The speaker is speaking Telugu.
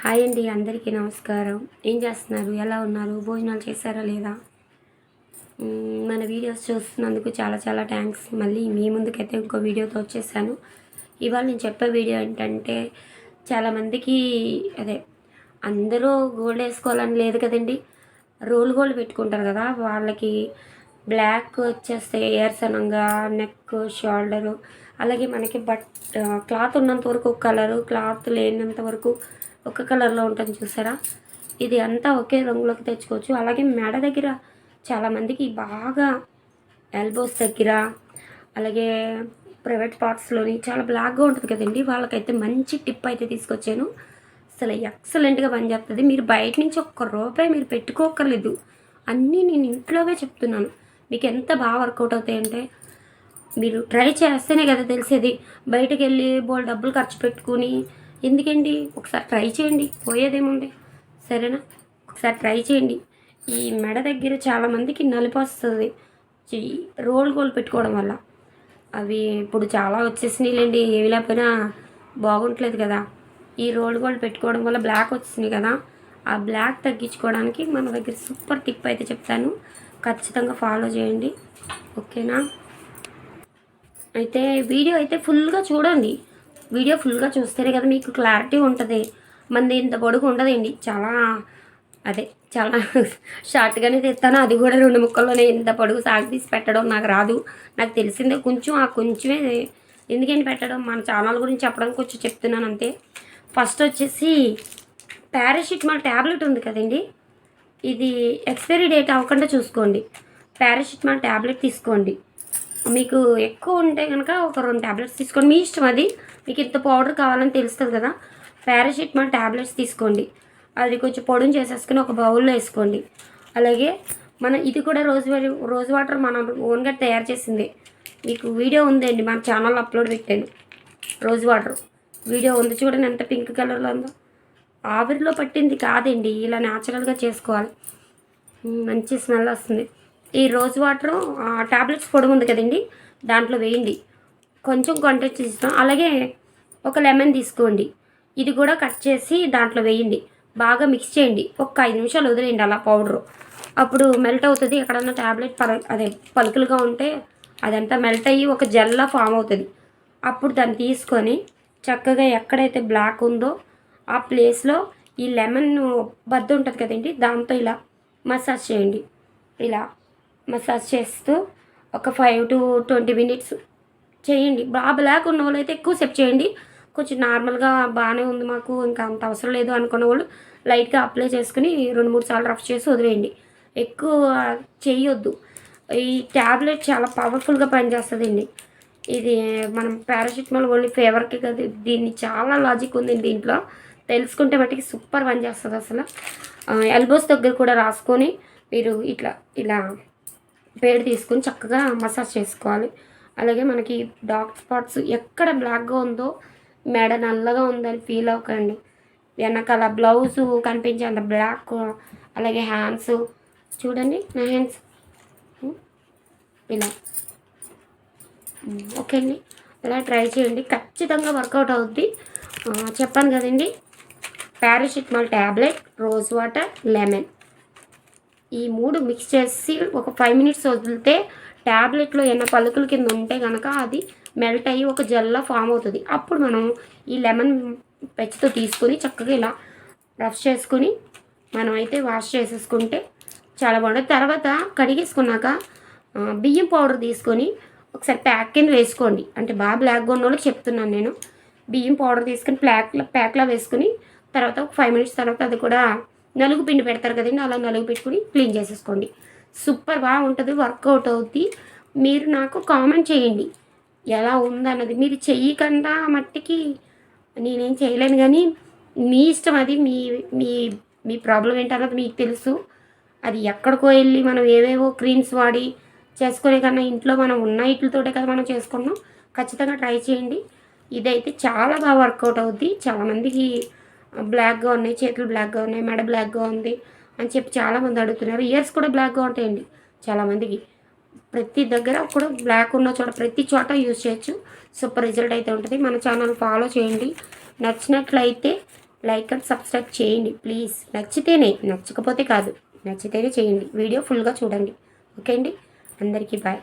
హాయ్ అండి, అందరికీ నమస్కారం. ఏం చేస్తున్నారు? ఎలా ఉన్నారు? భోజనాలు చేశారా లేదా? మన వీడియోస్ చూస్తున్నందుకు చాలా చాలా థ్యాంక్స్. మళ్ళీ మీ ముందుకైతే ఇంకో వీడియోతో వచ్చేసాను. ఇవాళ నేను చెప్పే వీడియో ఏంటంటే, చాలామందికి అదే అందరూ గోల్డ్ వేసుకోవాలని లేదు కదండి. రోల్ గోల్డ్ పెట్టుకుంటారు కదా, వాళ్ళకి బ్లాక్ వచ్చేస్తే ఇయర్స్ అనంగా నెక్, షోల్డరు, అలాగే మనకి క్లాత్ ఉన్నంత వరకు ఒక కలరు, క్లాత్ లేనంత వరకు ఒక కలర్లో ఉంటుంది చూసారా. ఇది అంతా ఒకే రంగులోకి తెచ్చుకోవచ్చు. అలాగే మెడ దగ్గర చాలామందికి బాగా ఎల్బోస్ దగ్గర, అలాగే ప్రైవేట్ పార్ట్స్లోని చాలా బ్లాక్గా ఉంటుంది కదండి. వాళ్ళకైతే మంచి టిప్ అయితే తీసుకొచ్చాను. అసలు ఎక్సలెంట్గా పనిచేస్తుంది. మీరు బయట నుంచి ఒక్క రూపాయి మీరు పెట్టుకోకర్లేదు. అన్నీ నేను ఇంట్లోవే చెప్తున్నాను. మీకు ఎంత బాగా వర్కౌట్ అవుతాయంటే, మీరు ట్రై చేస్తేనే కదా తెలిసేది. బయటకు వెళ్ళి బోల్ డబ్బులు ఖర్చు పెట్టుకుని ఎందుకండి, ఒకసారి ట్రై చేయండి, పోయేదేముంది, సరేనా? ఒకసారి ట్రై చేయండి. ఈ మెడ దగ్గర చాలామందికి నలిపి వస్తుంది రోల్ గోల్ పెట్టుకోవడం వల్ల. అవి ఇప్పుడు చాలా వచ్చేసినాయిలేండి, ఏవి లేకపోయినా బాగుంటలేదు కదా. ఈ రోల్ గోల్డ్ పెట్టుకోవడం వల్ల బ్లాక్ వచ్చినాయి కదా, ఆ బ్లాక్ తగ్గించుకోవడానికి మన దగ్గర సూపర్ టిప్ అయితే చెప్తాను. ఖచ్చితంగా ఫాలో చేయండి, ఓకేనా? అయితే వీడియో అయితే ఫుల్గా చూడండి. వీడియో ఫుల్గా చూస్తేనే కదా మీకు క్లారిటీ ఉంటుంది. మంది ఇంత పొడుగు ఉండదండి, చాలా షార్ట్గానే తీస్తాను. అది కూడా 2 ముక్కల్లోనే. ఇంత పొడుగు సాగు తీసి పెట్టడం నాకు రాదు. నాకు తెలిసిందే కొంచెం, ఆ కొంచెమే ఎందుకంటే పెట్టడం. మన ఛానల్ గురించి చెప్పడానికి కొంచెం చెప్తున్నాను అంతే. ఫస్ట్ వచ్చేసి పారాసిటమాల్ ట్యాబ్లెట్ ఉంది కదండి, ఇది ఎక్స్పైరీ డేట్ అవ్వకుండా చూసుకోండి. పారాసిటమాల్ ట్యాబ్లెట్ తీసుకోండి. మీకు ఎక్కువ ఉంటే కనుక ఒక 2 ట్యాబ్లెట్స్ తీసుకోండి, మీ ఇష్టం. అది మీకు ఇంత పౌడర్ కావాలని తెలుస్తుంది కదా. పారాసిటమాల్ ట్యాబ్లెట్స్ తీసుకోండి. అది కొంచెం పొడిని చేసేసుకుని ఒక బౌల్లో వేసుకోండి. అలాగే ఇది కూడా రోజ్ వాటర్ మనం ఓన్గా తయారు చేసింది. మీకు వీడియో ఉందండి, మన ఛానల్లో అప్లోడ్ పెట్టాను. రోజ్ వాటర్ వీడియో ఉంది చూడండి, ఎంత పింక్ కలర్లో ఉందో. ఆవిరిలో పట్టింది కాదండి, ఇలా న్యాచురల్గా చేసుకోవాలి. మంచి స్మెల్ వస్తుంది. ఈ రోజ్ వాటరు ట్యాబ్లెట్స్ పొడి ఉంది కదండి, దాంట్లో వేయండి. కొంచెం క్వాంటిటీ ఇస్తాం. అలాగే ఒక లెమన్ తీసుకోండి, ఇది కూడా కట్ చేసి దాంట్లో వేయండి. బాగా మిక్స్ చేయండి. ఒక 5 నిమిషాలు వదిలేయండి అలా పౌడరు. అప్పుడు మెల్ట్ అవుతుంది. ఎక్కడన్నా ట్యాబ్లెట్ పలుకులుగా ఉంటే అదంతా మెల్ట్ అయ్యి ఒక జెల్లా ఫామ్ అవుతుంది. అప్పుడు దాన్ని తీసుకొని చక్కగా ఎక్కడైతే బ్లాక్ ఉందో ఆ ప్లేస్లో ఈ లెమన్ బద్ద ఉంటుంది కదండి, దాంతో ఇలా మసాజ్ చేయండి. ఇలా మసాజ్ చేస్తూ ఒక 5 to 20 minutes చేయండి. బాగా బ్లాక్ ఉన్న వాళ్ళు అయితే ఎక్కువసేపు చేయండి. కొంచెం నార్మల్గా బాగానే ఉంది మాకు, ఇంకా అంత అవసరం లేదు అనుకున్న వాళ్ళు లైట్గా అప్లై చేసుకుని 2-3 సార్లు రఫ్ చేసి వదిలేయండి. ఎక్కువ చేయొద్దు. ఈ ట్యాబ్లెట్ చాలా పవర్ఫుల్గా పనిచేస్తుందండి. ఇది మనం పారాసిటమాల్ ఓన్లీ ఫీవర్కి కదా, దీన్ని చాలా లాజిక్ ఉంది దీంట్లో. తెలుసుకుంటే మట్టికి సూపర్ పనిచేస్తుంది అసలు. ఎల్బోస్ దగ్గర కూడా రాసుకొని మీరు ఇలా పేడ తీసుకొని చక్కగా మసాజ్ చేసుకోవాలి. అలాగే మనకి డార్క్ స్పాట్స్ ఎక్కడ బ్లాక్గా ఉందో, మెడ నల్లగా ఉందని ఫీల్ అవ్వకండి. వెనకాల బ్లౌజు కనిపించేంత బ్లాక్. అలాగే హ్యాండ్స్ చూడండి, నా హ్యాండ్స్ ఇలా. ఓకే అండి, ఇలా ట్రై చేయండి, ఖచ్చితంగా వర్కౌట్ అవుద్ది. చెప్పాను కదండి, paracetamol tablet, rose water, lemon, ఈ 3 మిక్స్ చేసి ఒక 5 minutes వదిలితే ట్యాబ్లెట్లో ఏమైనా పలుకుల కింద ఉంటే కనుక అది మెల్ట్ అయ్యి ఒక జెల్లా ఫామ్ అవుతుంది. అప్పుడు మనం ఈ లెమన్ పెచ్చుతో తీసుకొని చక్కగా ఇలా రఫ్ చేసుకుని మనం అయితే వాష్ చేసేసుకుంటే చాలా బాగుంటుంది. తర్వాత కడిగేసుకున్నాక బియ్యం పౌడర్ తీసుకొని ఒకసారి ప్యాక్ కింద వేసుకోండి. అంటే బాగా బ్లాక్గా ఉన్న వాళ్ళకి చెప్తున్నాను నేను. బియ్యం పౌడర్ తీసుకొని ప్యాక్లా వేసుకుని తర్వాత ఒక 5 minutes తర్వాత అది కూడా నలుగు పిండి పెడతారు కదండి, అలా నలుగు పెట్టుకుని క్లీన్ చేసేసుకోండి. సూపర్ బాగుంటుంది, వర్కౌట్ అవుద్ది. మీరు నాకు కామెంట్ చేయండి ఎలా ఉందన్నది. మీరు చెయ్యకుండా మట్టికి నేనేం చేయలేను, కానీ మీ ఇష్టం. అది మీ మీ మీ ప్రాబ్లం ఏంటన్నది మీకు తెలుసు. అది ఎక్కడికో వెళ్ళి మనం ఏవేవో క్రీమ్స్ వాడి చేసుకునే కన్నా ఇంట్లో మనం ఉన్న వీటితోటే కదా మనం చేసుకున్నాం. ఖచ్చితంగా ట్రై చేయండి. ఇదైతే చాలా బాగా వర్కౌట్ అవుద్ది. చాలామందికి బ్లాక్గా ఉన్నాయి, చేతులు బ్లాక్గా ఉన్నాయి, మెడ బ్లాక్గా ఉంది అని చెప్పి చాలామంది అడుగుతున్నారు. ఇయర్స్ కూడా బ్లాక్గా ఉంటాయండి చాలామందికి. ప్రతి దగ్గర కూడా బ్లాక్ ఉన్న చోట ప్రతి చోట యూజ్ చేయొచ్చు. సూపర్ రిజల్ట్ అయితే ఉంటుంది. మన ఛానల్ ఫాలో చేయండి. నచ్చినట్లయితే లైక్ అండ్ సబ్స్క్రైబ్ చేయండి ప్లీజ్. నచ్చితేనే, నచ్చకపోతే కాదు, నచ్చితేనే చేయండి. వీడియో ఫుల్గా చూడండి. ఓకే అండి, అందరికీ బాయ్.